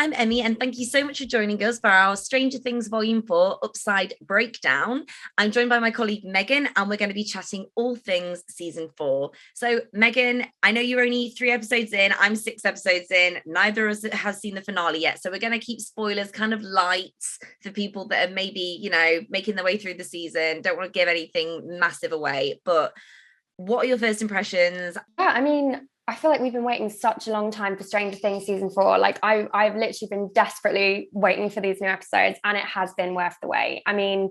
I'm Emmy, and thank you so much for joining us for our Stranger Things Volume 4 Upside Breakdown. I'm joined by my colleague Megan, and we're going to be chatting all things Season 4. So, Megan, I know you're only 3 episodes in, I'm 6 episodes in, neither of us has seen the finale yet, so we're going to keep spoilers kind of light for people that are maybe, making their way through the season, don't want to give anything massive away, but what are your first impressions? I feel like we've been waiting such a long time for Stranger Things season 4. Like I've literally been desperately waiting for these new episodes, and it has been worth the wait. I mean,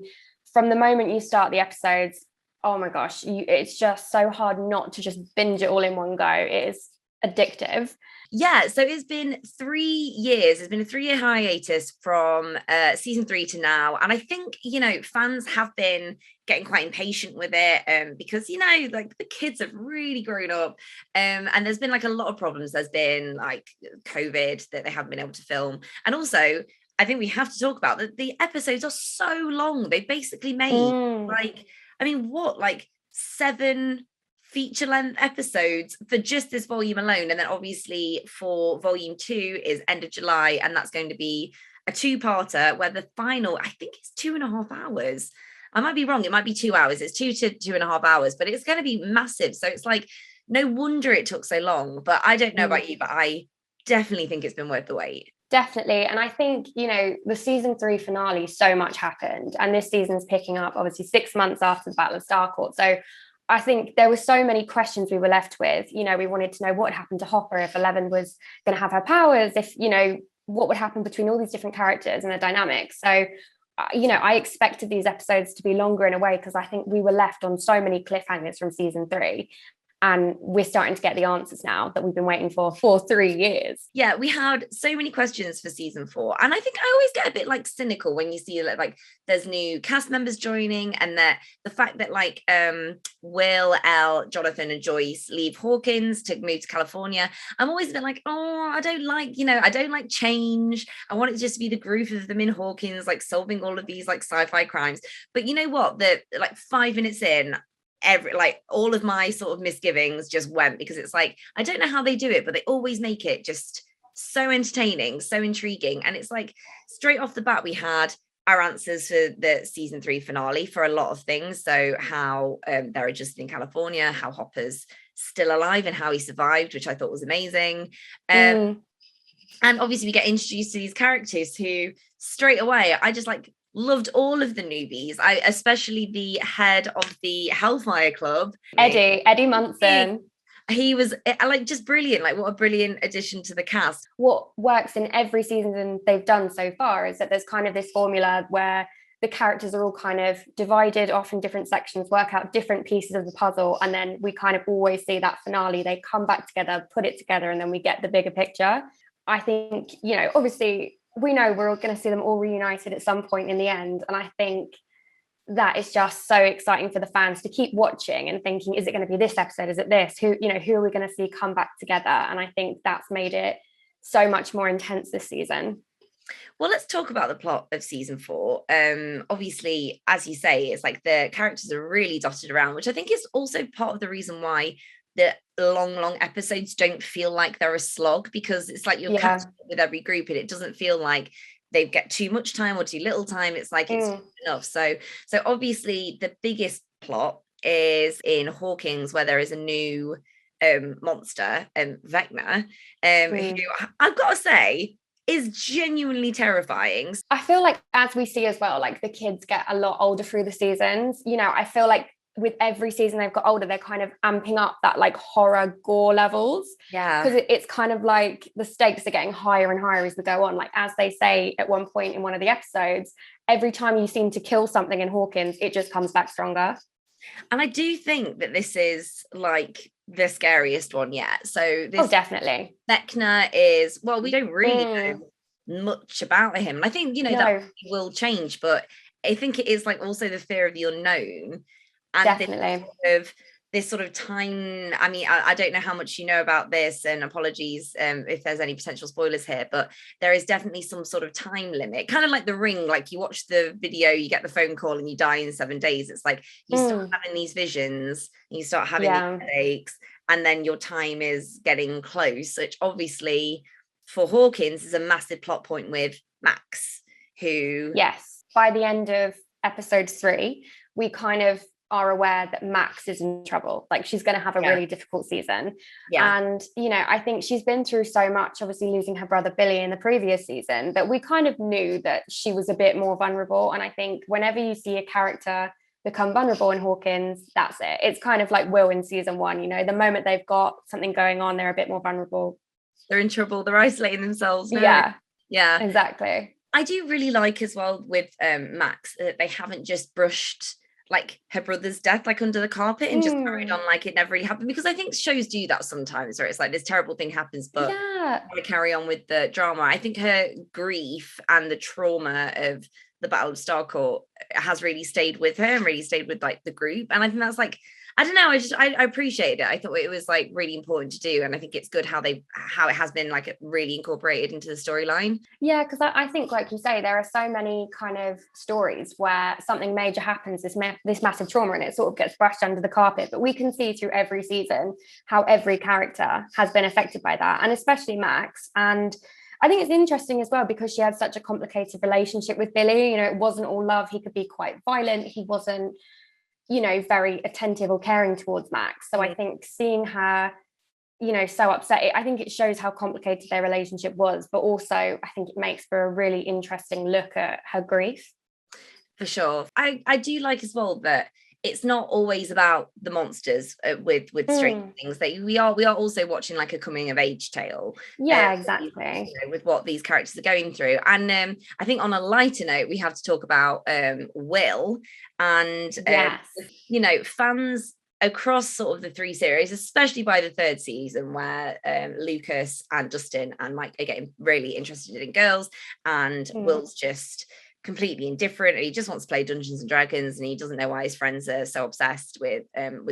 from the moment you start the episodes, oh my gosh, it's just so hard not to just binge it all in one go. It is addictive. Yeah, so it's been 3 years. It's been a 3-year hiatus from season 3 to now. And I think, fans have been getting quite impatient with it because, like the kids have really grown up and there's been like a lot of problems. There's been like COVID that they haven't been able to film. And also, I think we have to talk about that the episodes are so long. They basically made like 7 feature-length episodes for just this volume alone, and then obviously for volume 2 is end of July, and that's going to be a 2-parter where the final, I think it's 2.5 hours. I might be wrong, it might be 2 hours. It's 2 to 2.5 hours, but it's going to be massive. So it's like no wonder it took so long. But I don't know about you, but I definitely think it's been worth the wait. Definitely. And I think, the season 3 finale, so much happened, and this season's picking up obviously 6 months after the Battle of Starcourt. So I think there were so many questions we were left with. We wanted to know what happened to Hopper, if Eleven was going to have her powers, if, what would happen between all these different characters and the dynamics. So, I expected these episodes to be longer in a way, because I think we were left on so many cliffhangers from season 3. And we're starting to get the answers now that we've been waiting for 3 years. Yeah, we had so many questions for season 4. And I think I always get a bit like cynical when you see like there's new cast members joining, and that the fact that like Will, Elle, Jonathan and Joyce leave Hawkins to move to California. I'm always a bit like, oh, I don't like change. I want it just to be the group of them in Hawkins, like solving all of these like sci-fi crimes. But you know what? The like 5 minutes in, all of my sort of misgivings just went, because it's like, I don't know how they do it, but they always make it just so entertaining, so intriguing. And it's like straight off the bat, we had our answers for the season 3 finale for a lot of things. So how they're adjusted in California, how Hopper's still alive and how he survived, which I thought was amazing. And obviously we get introduced to these characters who straight away, I just like loved all of the newbies. I especially the head of the Hellfire Club, Eddie Munson. He was like just brilliant. Like, what a brilliant addition to the cast. What works in every season they've done so far is that there's kind of this formula where the characters are all kind of divided off in different sections, work out different pieces of the puzzle, and then we kind of always see that finale. They come back together, put it together, and then we get the bigger picture. I think, obviously we know we're all going to see them all reunited at some point in the end. And I think that is just so exciting for the fans to keep watching and thinking, is it going to be this episode? Is it this? Who are we going to see come back together? And I think that's made it so much more intense this season. Well, let's talk about the plot of season 4. Obviously, as you say, it's like the characters are really dotted around, which I think is also part of the reason why the long episodes don't feel like they're a slog, because it's like you're catching up with every group and it doesn't feel like they get too much time or too little time. It's like it's enough. So obviously the biggest plot is in Hawkins, where there is a new monster, Vecna, who I've got to say is genuinely terrifying. I feel like, as we see as well, like the kids get a lot older through the seasons. I feel like with every season they've got older, they're kind of amping up that like horror gore levels. Yeah, because it's kind of like the stakes are getting higher and higher as we go on. Like, as they say at one point in one of the episodes, every time you seem to kill something in Hawkins, it just comes back stronger. And I do think that this is like the scariest one yet. So this definitely. Vecna is, well, we don't really know much about him. And I think, that will change, but I think it is like also the fear of the unknown. And definitely. This sort of time, I mean, I don't know how much you know about this, and apologies if there's any potential spoilers here, but there is definitely some sort of time limit, kind of like The Ring. Like, you watch the video, you get the phone call and you die in 7 days. It's like you start having these visions, you start having these headaches, and then your time is getting close, which obviously for Hawkins is a massive plot point with Max, who... Yes, by the end of episode 3, we kind of are aware that Max is in trouble. Like, she's going to have a really difficult season. And, you know, I think she's been through so much, obviously losing her brother Billy in the previous season, that we kind of knew that she was a bit more vulnerable. And I think whenever you see a character become vulnerable in Hawkins, that's it. It's kind of like Will in season 1, you know, the moment they've got something going on, they're a bit more vulnerable. They're in trouble. They're isolating themselves. No. Yeah, exactly. I do really like as well with Max that they haven't just brushed like her brother's death like under the carpet and just carried on like it never really happened, because I think shows do that sometimes, where it's like this terrible thing happens but want to carry on with the drama. I think her grief and the trauma of the Battle of Starcourt has really stayed with her and really stayed with like the group, and I think that's like, I don't know, I appreciated it. I thought it was like really important to do, and I think it's good how it has been like really incorporated into the storyline. Yeah, because I think, like you say, there are so many kind of stories where something major happens, this massive trauma, and it sort of gets brushed under the carpet. But we can see through every season how every character has been affected by that, and especially Max. And I think it's interesting as well because she had such a complicated relationship with Billy. You know, it wasn't all love. He could be quite violent. He wasn't, you know, very attentive or caring towards Max. So I think seeing her, you know, so upset, I think it shows how complicated their relationship was, but also I think it makes for a really interesting look at her grief. For sure. I do like as well that it's not always about the monsters with Stranger Things. That we are also watching like a coming of age tale. Exactly. You know, with what these characters are going through. And I think on a lighter note, we have to talk about Will and you know, fans across sort of the 3 series, especially by the 3rd season, where Lucas and Dustin and Mike are getting really interested in girls, and Will's just completely indifferent, and he just wants to play Dungeons and Dragons, and he doesn't know why his friends are so obsessed with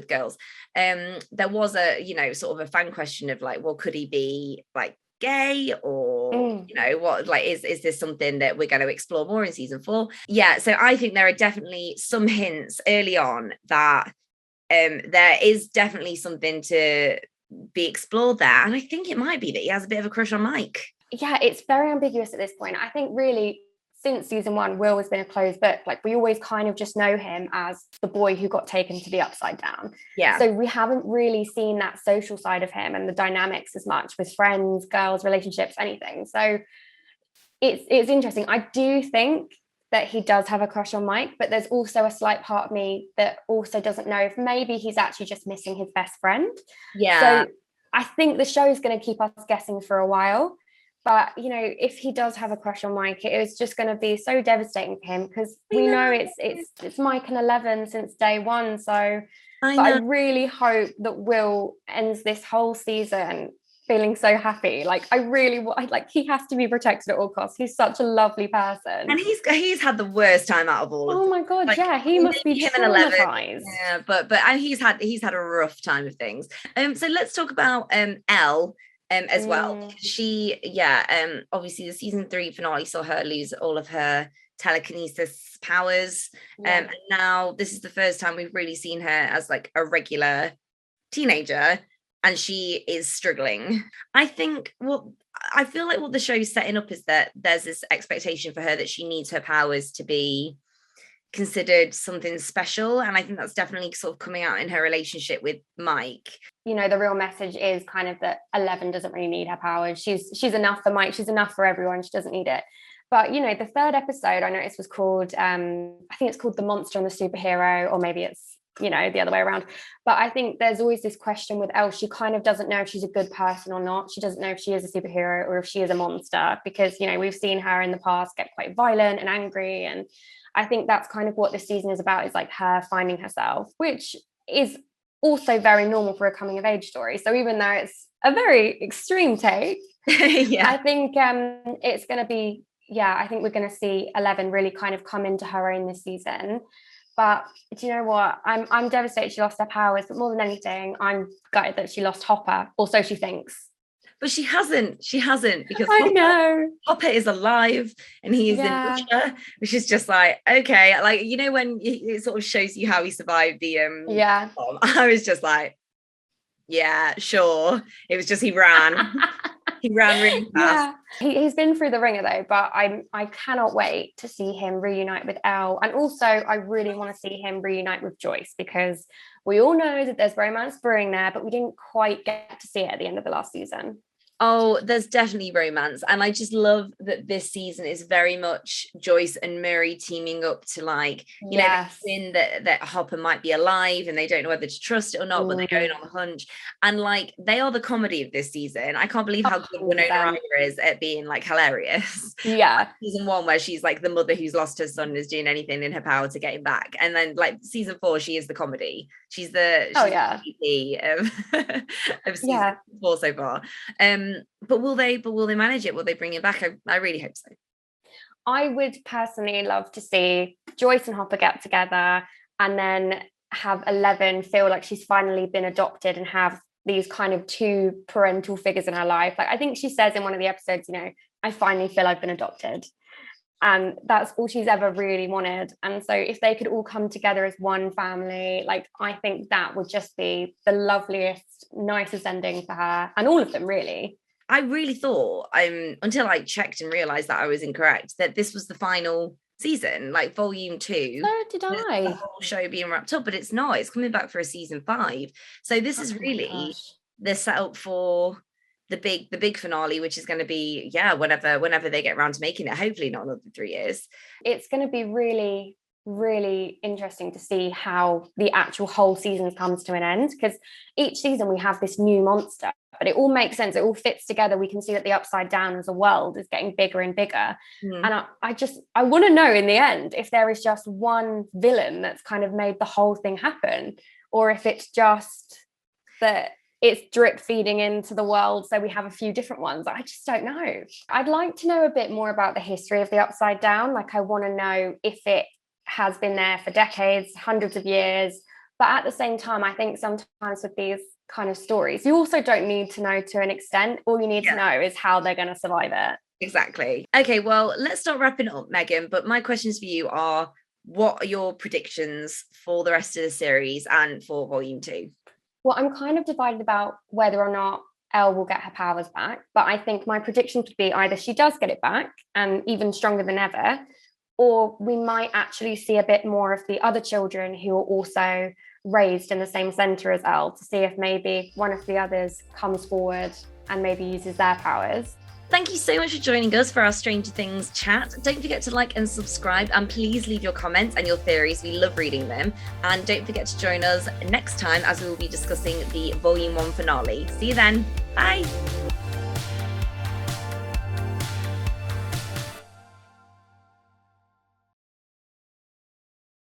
girls. There was a, you know, sort of a fan question of like, well, could he be like gay, or you know, what, like, is this something that we're going to explore more in season 4? So I think there are definitely some hints early on that there is definitely something to be explored there, and I think it might be that he has a bit of a crush on Mike. It's very ambiguous at this point. I think really since season 1, Will has been a closed book. Like, we always kind of just know him as the boy who got taken to the Upside Down. So we haven't really seen that social side of him and the dynamics as much with friends, girls, relationships, anything. So it's interesting. I do think that he does have a crush on Mike, but there's also a slight part of me that also doesn't know if maybe he's actually just missing his best friend. So I think the show is going to keep us guessing for a while. But, you know, if he does have a crush on Mike, it is just going to be so devastating for him, because we know it's Mike and 11 since day 1. So I really hope that Will ends this whole season feeling so happy. Like, he has to be protected at all costs. He's such a lovely person. And he's had the worst time out of all of them. Oh my God, like, he must be traumatized. Yeah, but he's had a rough time of things. So let's talk about Elle. As well, she obviously the season 3 finale saw her lose all of her telekinesis powers, and now this is the first time we've really seen her as like a regular teenager, and she is struggling. I feel like what the show's setting up is that there's this expectation for her that she needs her powers to be considered something special, and I think that's definitely sort of coming out in her relationship with Mike. You know, the real message is kind of that 11 doesn't really need her powers. She's enough for Mike, she's enough for everyone, she doesn't need it. But, you know, the 3rd episode I noticed was called I think it's called The Monster and the Superhero, or maybe it's, you know, the other way around. But I think there's always this question with Elle. She kind of doesn't know if she's a good person or not. She doesn't know if she is a superhero or if she is a monster, because, you know, we've seen her in the past get quite violent and angry, and I think that's kind of what this season is about, is like her finding herself, which is also very normal for a coming of age story. So even though it's a very extreme take, I think it's going to be, I think we're going to see 11 really kind of come into her own this season. But do you know what? I'm devastated she lost her powers, but more than anything, I'm gutted that she lost Hopper, or so she thinks. But she hasn't, because Hopper is alive, and he is in Russia, which is just like, okay, like, you know, when it sort of shows you how he survived the bomb, I was just like, yeah, sure. It was just he ran. He ran really fast. Yeah, he's been through the ringer though, but I cannot wait to see him reunite with Elle. And also I really want to see him reunite with Joyce, because we all know that there's romance brewing there, but we didn't quite get to see it at the end of the last season. Oh, there's definitely romance. And I just love that this season is very much Joyce and Murray teaming up to, like, you know, that Hopper might be alive and they don't know whether to trust it or not, but they're going on the hunch. And like, they are the comedy of this season. I can't believe how good Winona Ryder is at being like hilarious. Yeah. Season 1, where she's like the mother who's lost her son and is doing anything in her power to get him back. And then like season 4, she is the comedy. She's the MVP of season 4 so far. But will they manage it? Will they bring it back? I really hope so. I would personally love to see Joyce and Hopper get together and then have 11 feel like she's finally been adopted and have these kind of 2 parental figures in her life. Like, I think she says in one of the episodes, you know, I finally feel I've been adopted. And that's all she's ever really wanted. And so if they could all come together as one family, like, I think that would just be the loveliest, nicest ending for her and all of them, really. I really thought, until I checked and realised that I was incorrect, that this was the final season, like volume 2. So did I. The whole show being wrapped up, but it's not. It's coming back for a season 5. So this is really the setup for the big finale, which is going to be, whenever they get around to making it. Hopefully not another 3 years. It's going to be really, really interesting to see how the actual whole season comes to an end, because each season we have this new monster, but it all makes sense. It all fits together. We can see that the Upside Down as a world is getting bigger and bigger. And I want to know in the end if there is just one villain that's kind of made the whole thing happen, or if it's just that it's drip feeding into the world, so we have a few different ones. I just don't know. I'd like to know a bit more about the history of the Upside Down. Like, I want to know if it has been there for decades, hundreds of years. But at the same time, I think sometimes with these kind of stories, you also don't need to know to an extent. All you need to know is how they're going to survive it. Exactly. Okay, well, let's start wrapping up, Megan. But my questions for you are, what are your predictions for the rest of the series and for volume 2? Well, I'm kind of divided about whether or not Elle will get her powers back. But I think my prediction could be either she does get it back and even stronger than ever, or we might actually see a bit more of the other children who are also raised in the same centre as Elle, to see if maybe one of the others comes forward and maybe uses their powers. Thank you so much for joining us for our Stranger Things chat. Don't forget to like and subscribe, and please leave your comments and your theories. We love reading them. And don't forget to join us next time, as we will be discussing the Volume 1 finale. See you then. Bye.